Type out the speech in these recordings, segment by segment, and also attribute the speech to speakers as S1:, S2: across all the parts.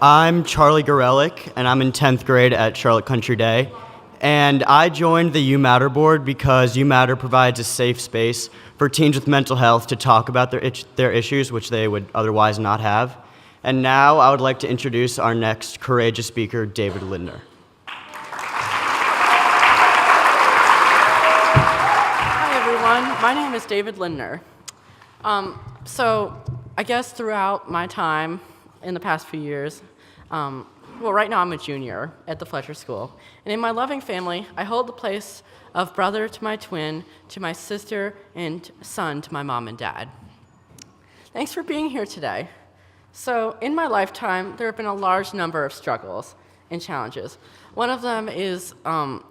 S1: I'm Charlie Gorelick, and I'm in 10th grade at Charlotte Country Day. And I joined the UMatter board because UMatter provides a safe space for teens with mental health to talk about their issues, which they would otherwise not have. And now I would like to introduce our next courageous speaker, David Lindner.
S2: Hi, everyone. My name is David Lindner. So I guess throughout my time in the past few years, right now I'm a junior at the Fletcher School. And in my loving family, I hold the place of brother to my twin, to my sister, and son to my mom and dad. Thanks for being here today. So in my lifetime, there have been a large number of struggles and challenges. One of them is, one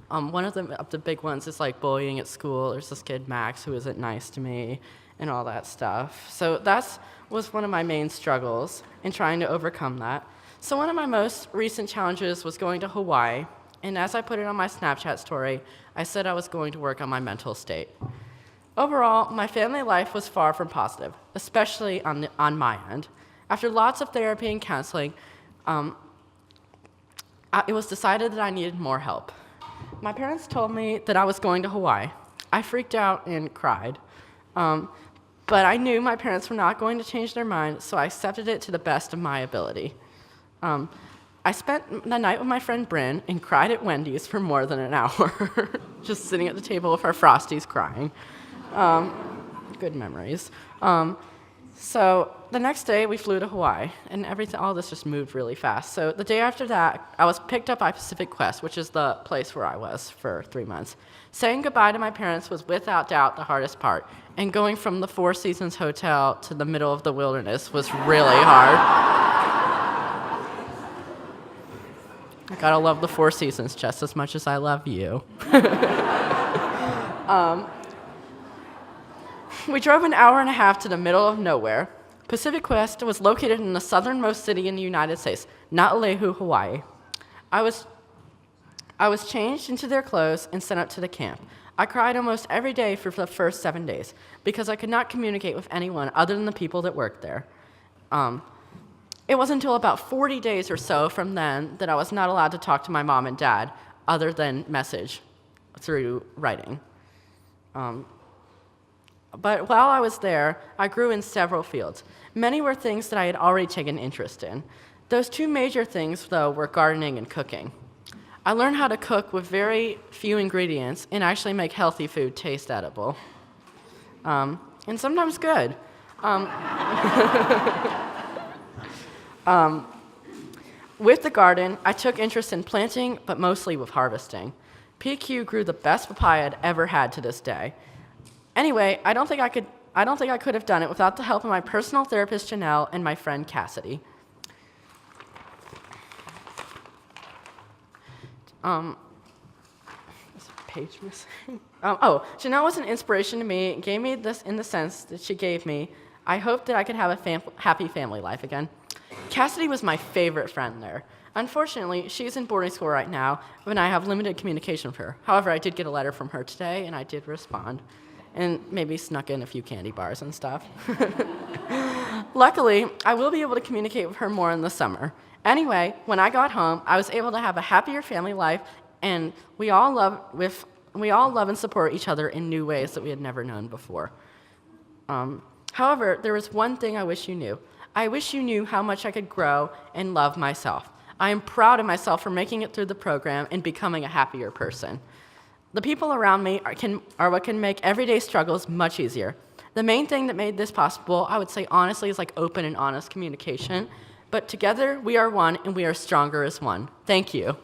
S2: of the big ones is like bullying at school. There's this kid, Max, who isn't nice to me and all that stuff. So that was one of my main struggles in trying to overcome that. So one of my most recent challenges was going to Hawaii, and as I put it on my Snapchat story, I said I was going to work on my mental state. Overall, my family life was far from positive, especially on my end. After lots of therapy and counseling, it was decided that I needed more help. My parents told me that I was going to Hawaii. I freaked out and cried. But I knew my parents were not going to change their mind, so I accepted it to the best of my ability. I spent the night with my friend Bryn and cried at Wendy's for more than an hour, just sitting at the table with our Frosties crying. Good memories. So the next day, we flew to Hawaii, and all this just moved really fast. So the day after that, I was picked up by Pacific Quest, which is the place where I was for 3 months. Saying goodbye to my parents was without doubt the hardest part, and going from the Four Seasons Hotel to the middle of the wilderness was really hard. I gotta love the Four Seasons just as much as I love you. We drove an hour and a half to the middle of nowhere. Pacific Quest was located in the southernmost city in the United States, Naʻalehu, Hawaii. I was changed into their clothes and sent up to the camp. I cried almost every day for the first 7 days because I could not communicate with anyone other than the people that worked there. It wasn't until about 40 days or so from then that I was not allowed to talk to my mom and dad other than message through writing. But while I was there, I grew in several fields. Many were things that I had already taken interest in. Those two major things, though, were gardening and cooking. I learned how to cook with very few ingredients and actually make healthy food taste edible. And sometimes good. With the garden, I took interest in planting, but mostly with harvesting. PQ grew the best papaya I'd ever had to this day. Anyway, I don't think I could have done it without the help of my personal therapist, Janelle, and my friend, Cassidy. Is a page missing? Janelle was an inspiration to me and gave me this in the sense that she gave me. I hoped that I could have a happy family life again. Cassidy was my favorite friend there. Unfortunately, she's in boarding school right now, and I have limited communication with her. However, I did get a letter from her today, and I did respond. And maybe snuck in a few candy bars and stuff. Luckily, I will be able to communicate with her more in the summer. Anyway, when I got home, I was able to have a happier family life, and we all love and support each other in new ways that we had never known before. However, there was one thing I wish you knew. I wish you knew how much I could grow and love myself. I am proud of myself for making it through the program and becoming a happier person. The people around me are what can make everyday struggles much easier. The main thing that made this possible, I would say honestly, is like open and honest communication. But together, we are one, and we are stronger as one. Thank you.